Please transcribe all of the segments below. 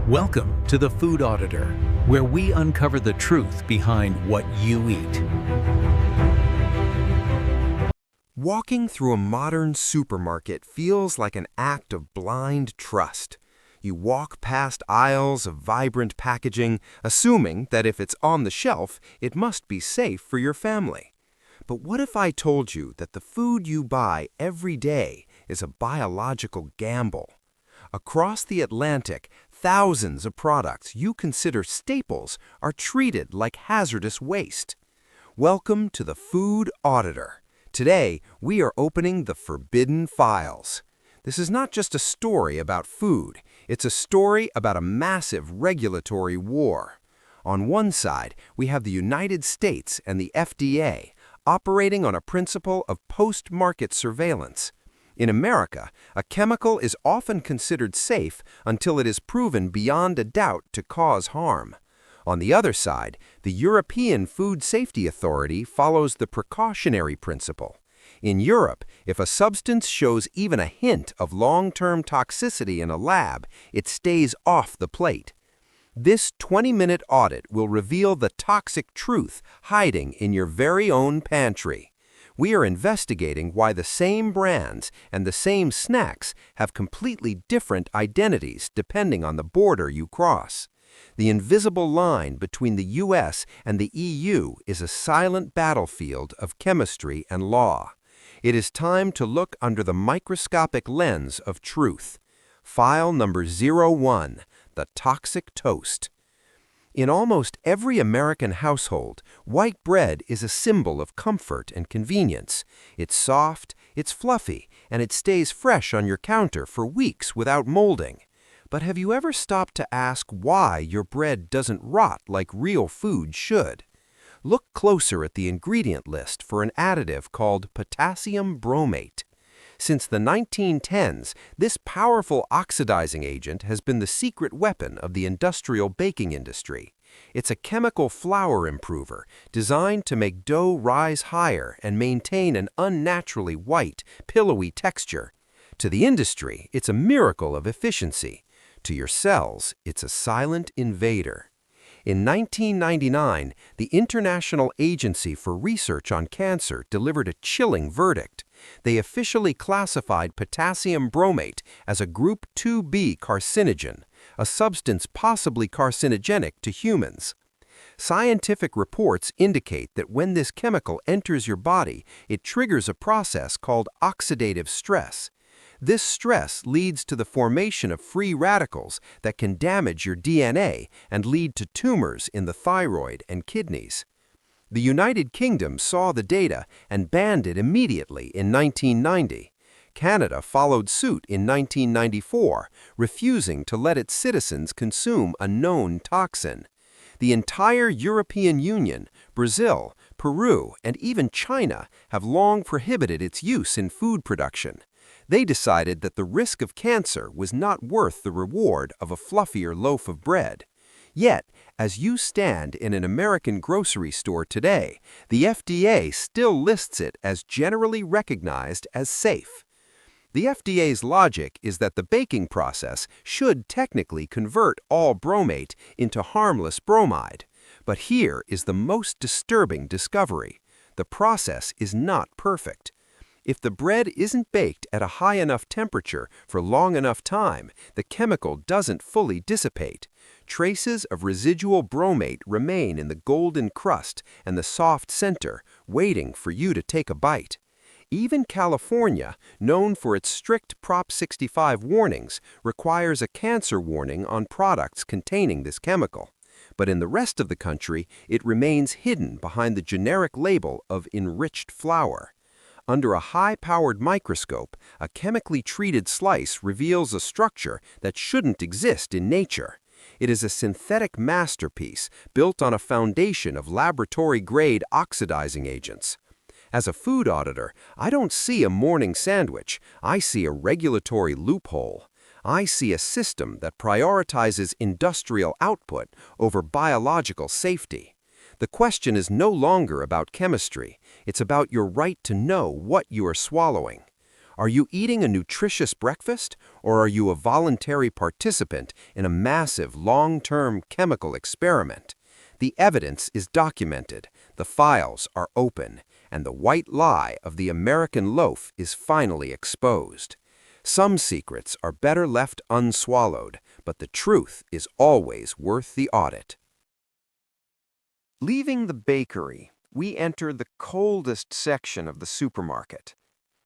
Welcome to the Food Auditor, where we uncover the truth behind what you eat. Walking through a modern supermarket feels like an act of blind trust. You walk past aisles of vibrant packaging, assuming that if it's on the shelf, it must be safe for your family. But what if I told you that the food you buy every day is a biological gamble? Across the Atlantic, thousands of products you consider staples are treated like hazardous waste. Welcome to the Food Auditor. Today, we are opening the forbidden files. This is not just a story about food, it's a story about a massive regulatory war. On one side, we have the United States and the FDA, operating on a principle of post-market surveillance. In America, a chemical is often considered safe until it is proven beyond a doubt to cause harm. On the other side, the European Food Safety Authority follows the Precautionary Principle. In Europe, if a substance shows even a hint of long-term toxicity in a lab, it stays off the plate. This 20-minute audit will reveal the toxic truth hiding in your very own pantry. We are investigating why the same brands and the same snacks have completely different identities depending on the border you cross. The invisible line between the US and the EU is a silent battlefield of chemistry and law. It is time to look under the microscopic lens of truth. File number 01, the toxic toast. In almost every American household, white bread is a symbol of comfort and convenience. It's soft, it's fluffy, and it stays fresh on your counter for weeks without molding. But have you ever stopped to ask why your bread doesn't rot like real food should? Look closer at the ingredient list for an additive called Potassium Bromate. Since the 1910s, this powerful oxidizing agent has been the secret weapon of the industrial baking industry. It's a chemical flour improver designed to make dough rise higher and maintain an unnaturally white, pillowy texture. To the industry, it's a miracle of efficiency. To your cells, it's a silent invader. In 1999, the International Agency for Research on Cancer delivered a chilling verdict. They officially classified potassium bromate as a Group 2B carcinogen, a substance possibly carcinogenic to humans. Scientific reports indicate that when this chemical enters your body, it triggers a process called oxidative stress. This stress leads to the formation of free radicals that can damage your DNA and lead to tumors in the thyroid and kidneys. The United Kingdom saw the data and banned it immediately in 1990. Canada followed suit in 1994, refusing to let its citizens consume a known toxin. The entire European Union, Brazil, Peru, and even China have long prohibited its use in food production. They decided that the risk of cancer was not worth the reward of a fluffier loaf of bread. Yet, as you stand in an American grocery store today, the FDA still lists it as generally recognized as safe. The FDA's logic is that the baking process should technically convert all bromate into harmless bromide. But here is the most disturbing discovery. The process is not perfect. If the bread isn't baked at a high enough temperature for long enough time, the chemical doesn't fully dissipate. Traces of residual bromate remain in the golden crust and the soft center, waiting for you to take a bite. Even California, known for its strict Prop 65 warnings, requires a cancer warning on products containing this chemical. But in the rest of the country, it remains hidden behind the generic label of enriched flour. Under a high-powered microscope, a chemically treated slice reveals a structure that shouldn't exist in nature. It is a synthetic masterpiece built on a foundation of laboratory-grade oxidizing agents. As a food auditor, I don't see a morning sandwich, I see a regulatory loophole. I see a system that prioritizes industrial output over biological safety. The question is no longer about chemistry, it's about your right to know what you are swallowing. Are you eating a nutritious breakfast, or are you a voluntary participant in a massive, long-term chemical experiment? The evidence is documented, the files are open, and the white lie of the American loaf is finally exposed. Some secrets are better left unswallowed, but the truth is always worth the audit. Leaving the bakery, we enter the coldest section of the supermarket,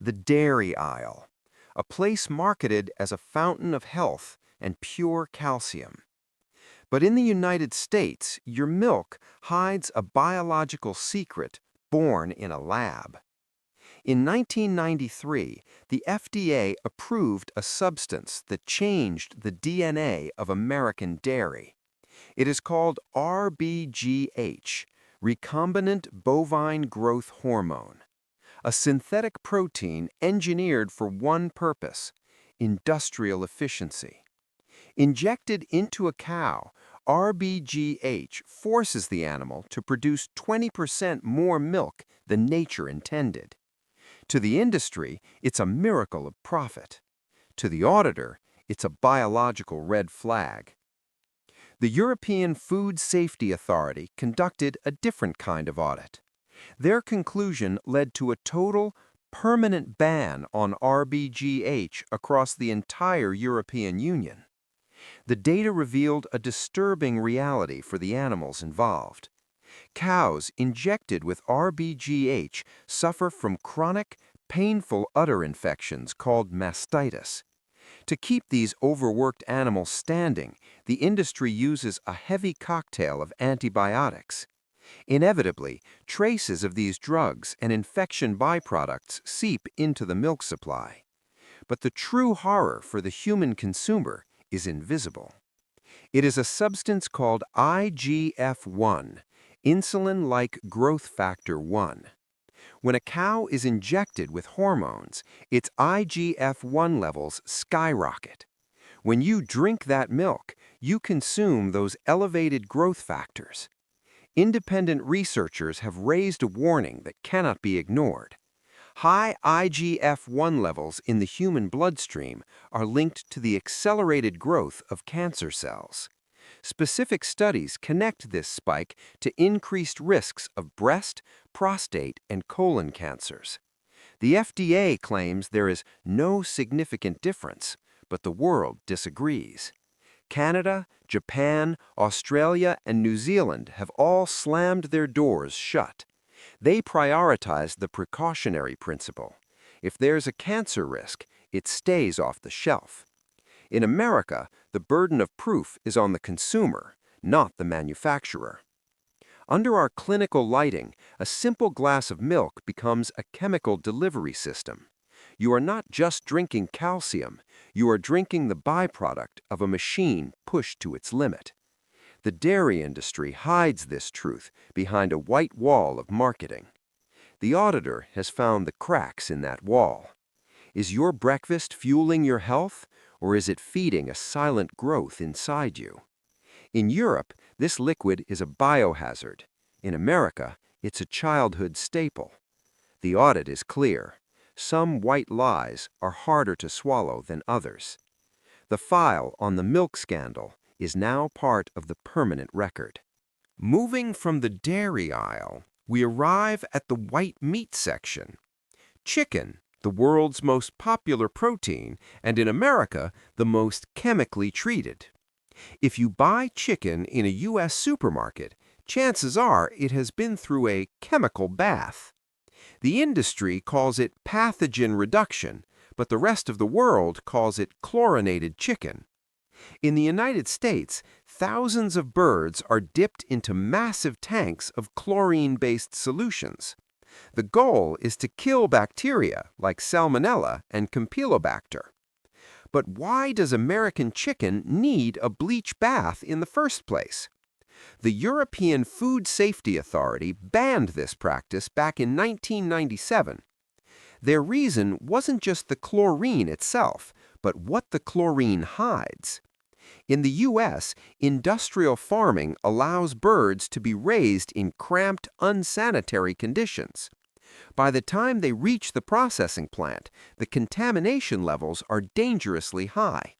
the dairy aisle, a place marketed as a fountain of health and pure calcium. But in the United States, your milk hides a biological secret born in a lab. In 1993, the FDA approved a substance that changed the DNA of American dairy. It is called rBGH, recombinant bovine growth hormone, a synthetic protein engineered for one purpose: industrial efficiency. Injected into a cow, rBGH forces the animal to produce 20% more milk than nature intended. To the industry, it's a miracle of profit. To the auditor, it's a biological red flag. The European Food Safety Authority conducted a different kind of audit. Their conclusion led to a total, permanent ban on rBGH across the entire European Union. The data revealed a disturbing reality for the animals involved. Cows injected with rBGH suffer from chronic, painful udder infections called mastitis. To keep these overworked animals standing, the industry uses a heavy cocktail of antibiotics. Inevitably, traces of these drugs and infection byproducts seep into the milk supply. But the true horror for the human consumer is invisible. It is a substance called IGF-1, insulin-like growth factor 1. When a cow is injected with hormones, its IGF-1 levels skyrocket. When you drink that milk, you consume those elevated growth factors. Independent researchers have raised a warning that cannot be ignored. High IGF-1 levels in the human bloodstream are linked to the accelerated growth of cancer cells. Specific studies connect this spike to increased risks of breast, prostate, and colon cancers. The FDA claims there is no significant difference, but the world disagrees. Canada, Japan, Australia, and New Zealand have all slammed their doors shut. They prioritize the precautionary principle. If there's a cancer risk, it stays off the shelf. In America, the burden of proof is on the consumer, not the manufacturer. Under our clinical lighting, a simple glass of milk becomes a chemical delivery system. You are not just drinking calcium, you are drinking the byproduct of a machine pushed to its limit. The dairy industry hides this truth behind a white wall of marketing. The auditor has found the cracks in that wall. Is your breakfast fueling your health, or is it feeding a silent growth inside you? In Europe, this liquid is a biohazard. In America, it's a childhood staple. The audit is clear. Some white lies are harder to swallow than others. The file on the milk scandal is now part of the permanent record. Moving from the dairy aisle, we arrive at the white meat section. Chicken, the world's most popular protein, and in America, the most chemically treated. If you buy chicken in a U.S. supermarket, chances are it has been through a chemical bath. The industry calls it pathogen reduction, but the rest of the world calls it chlorinated chicken. In the United States, thousands of birds are dipped into massive tanks of chlorine-based solutions. The goal is to kill bacteria like Salmonella and Campylobacter. But why does American chicken need a bleach bath in the first place? The European Food Safety Authority banned this practice back in 1997. Their reason wasn't just the chlorine itself, but what the chlorine hides. In the U.S., industrial farming allows birds to be raised in cramped, unsanitary conditions. By the time they reach the processing plant, the contamination levels are dangerously high.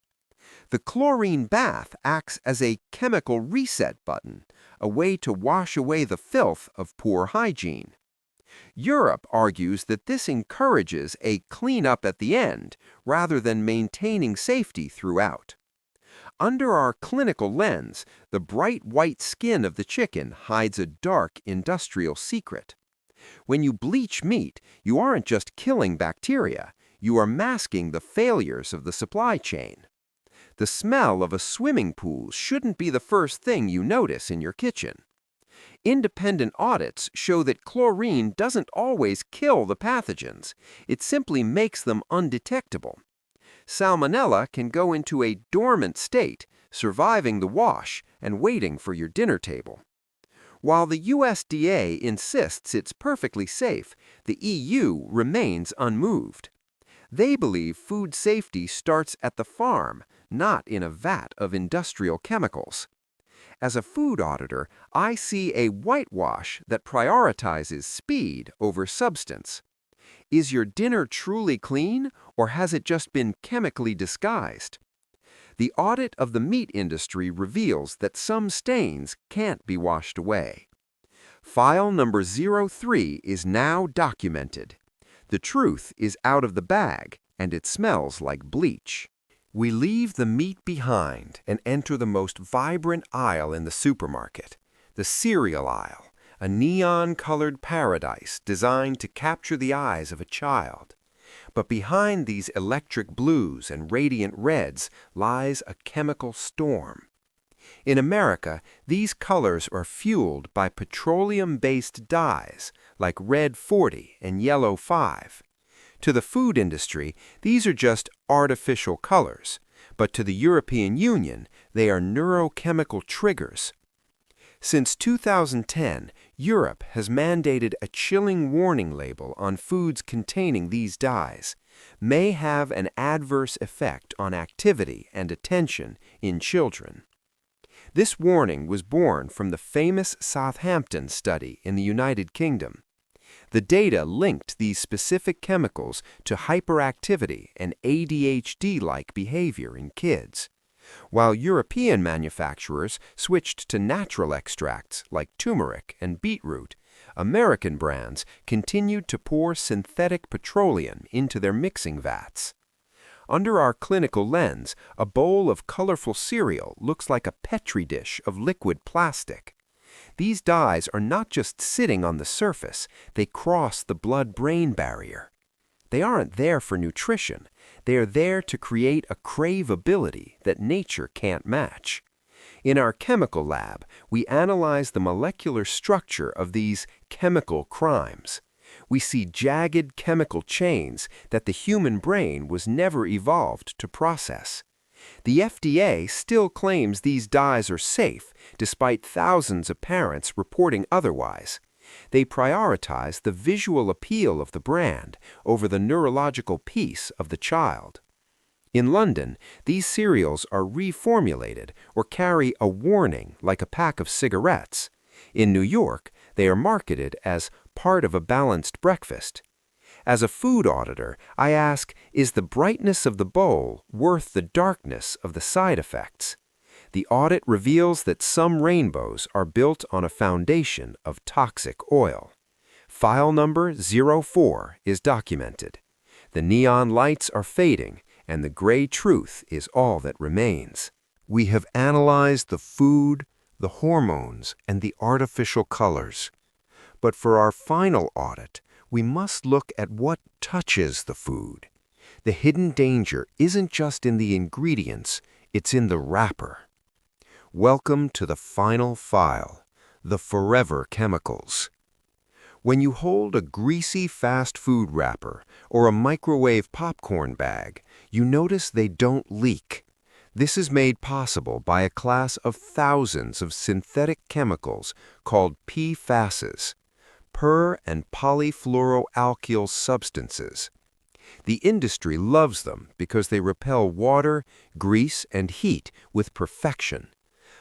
The chlorine bath acts as a chemical reset button, a way to wash away the filth of poor hygiene. Europe argues that this encourages a cleanup at the end rather than maintaining safety throughout. Under our clinical lens, the bright white skin of the chicken hides a dark industrial secret. When you bleach meat, you aren't just killing bacteria, you are masking the failures of the supply chain. The smell of a swimming pool shouldn't be the first thing you notice in your kitchen. Independent audits show that chlorine doesn't always kill the pathogens, it simply makes them undetectable. Salmonella can go into a dormant state, surviving the wash and waiting for your dinner table. While the USDA insists it's perfectly safe, the EU remains unmoved. They believe food safety starts at the farm, not in a vat of industrial chemicals. As a food auditor, I see a whitewash that prioritizes speed over substance. Is your dinner truly clean, or has it just been chemically disguised? The audit of the meat industry reveals that some stains can't be washed away. File number 03 is now documented. The truth is out of the bag, and it smells like bleach. We leave the meat behind and enter the most vibrant aisle in the supermarket, the cereal aisle, a neon-colored paradise designed to capture the eyes of a child. But behind these electric blues and radiant reds lies a chemical storm. In America, these colors are fueled by petroleum-based dyes like Red 40 and Yellow 5. To the food industry, these are just artificial colors, but to the European Union, they are neurochemical triggers. Since 2010, Europe has mandated a chilling warning label on foods containing these dyes. May have an adverse effect on activity and attention in children. This warning was born from the famous Southampton study in the United Kingdom. The data linked these specific chemicals to hyperactivity and ADHD-like behavior in kids. While European manufacturers switched to natural extracts like turmeric and beetroot, American brands continued to pour synthetic petroleum into their mixing vats. Under our clinical lens, a bowl of colorful cereal looks like a petri dish of liquid plastic. These dyes are not just sitting on the surface, they cross the blood-brain barrier. They aren't there for nutrition, they are there to create a craveability that nature can't match. In our chemical lab, we analyze the molecular structure of these chemical crimes. We see jagged chemical chains that the human brain was never evolved to process. The FDA still claims these dyes are safe, despite thousands of parents reporting otherwise. They prioritize the visual appeal of the brand over the neurological peace of the child. In London, these cereals are reformulated or carry a warning like a pack of cigarettes. In New York, they are marketed as part of a balanced breakfast. As a food auditor, I ask, is the brightness of the bowl worth the darkness of the side effects? The audit reveals that some rainbows are built on a foundation of toxic oil. File number 04 is documented. The neon lights are fading, and the gray truth is all that remains. We have analyzed the food, the hormones, and the artificial colors. But for our final audit, we must look at what touches the food. The hidden danger isn't just in the ingredients, it's in the wrapper. Welcome to the final file, the forever chemicals. When you hold a greasy fast food wrapper or a microwave popcorn bag, you notice they don't leak. This is made possible by a class of thousands of synthetic chemicals called PFASs, per- and polyfluoroalkyl substances. The industry loves them because they repel water, grease, and heat with perfection.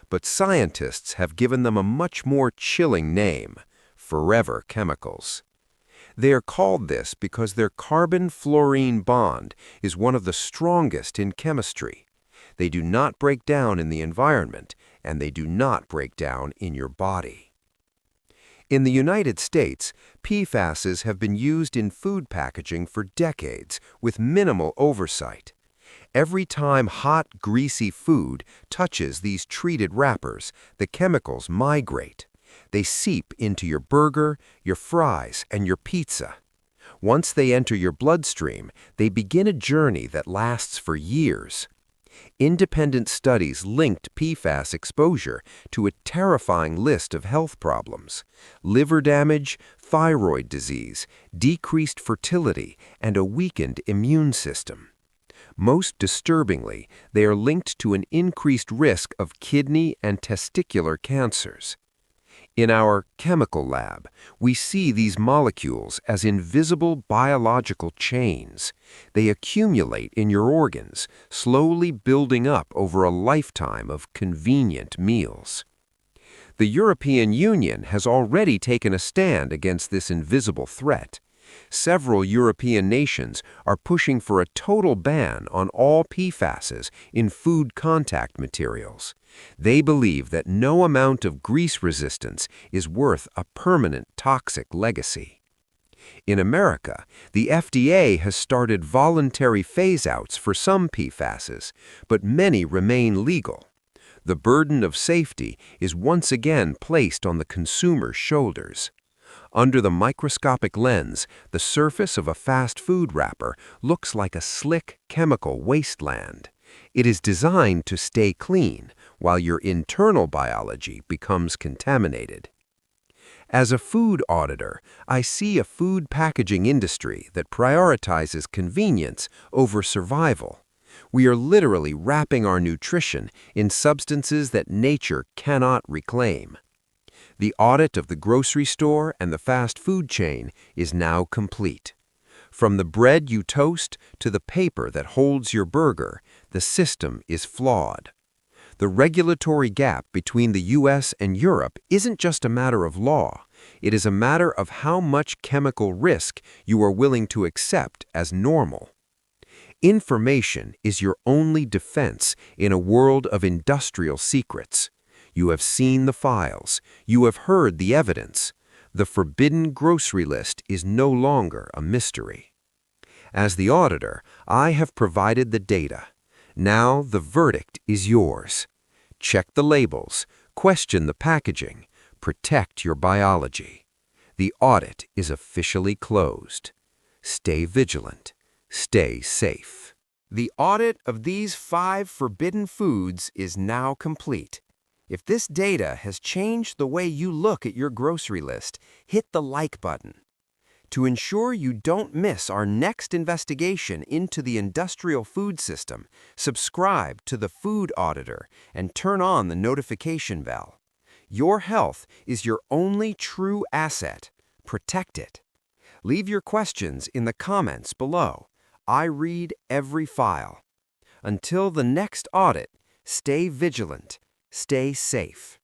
But scientists have given them a much more chilling name, forever chemicals. They are called this because their carbon-fluorine bond is one of the strongest in chemistry. They do not break down in the environment, and they do not break down in your body. In the United States, PFASs have been used in food packaging for decades with minimal oversight. Every time hot, greasy food touches these treated wrappers, the chemicals migrate. They seep into your burger, your fries, and your pizza. Once they enter your bloodstream, they begin a journey that lasts for years. Independent studies linked PFAS exposure to a terrifying list of health problems: liver damage, thyroid disease, decreased fertility, and a weakened immune system. Most disturbingly, they are linked to an increased risk of kidney and testicular cancers. In our chemical lab, we see these molecules as invisible biological chains. They accumulate in your organs, slowly building up over a lifetime of convenient meals. The European Union has already taken a stand against this invisible threat. Several European nations are pushing for a total ban on all PFASs in food contact materials. They believe that no amount of grease resistance is worth a permanent toxic legacy. In America, the FDA has started voluntary phase-outs for some PFASs, but many remain legal. The burden of safety is once again placed on the consumer's shoulders. Under the microscopic lens, the surface of a fast food wrapper looks like a slick chemical wasteland. It is designed to stay clean, while your internal biology becomes contaminated. As a food auditor, I see a food packaging industry that prioritizes convenience over survival. We are literally wrapping our nutrition in substances that nature cannot reclaim. The audit of the grocery store and the fast food chain is now complete. From the bread you toast to the paper that holds your burger, the system is flawed. The regulatory gap between the US and Europe isn't just a matter of law. It is a matter of how much chemical risk you are willing to accept as normal. Information is your only defense in a world of industrial secrets. You have seen the files. You have heard the evidence. The forbidden grocery list is no longer a mystery. As the auditor, I have provided the data. Now the verdict is yours. Check the labels, question the packaging, protect your biology. The audit is officially closed. Stay vigilant. Stay safe. The audit of these 5 forbidden foods is now complete. If this data has changed the way you look at your grocery list, hit the like button. To ensure you don't miss our next investigation into the industrial food system, subscribe to the Food Auditor and turn on the notification bell. Your health is your only true asset. Protect it. Leave your questions in the comments below. I read every file. Until the next audit, stay vigilant. Stay safe.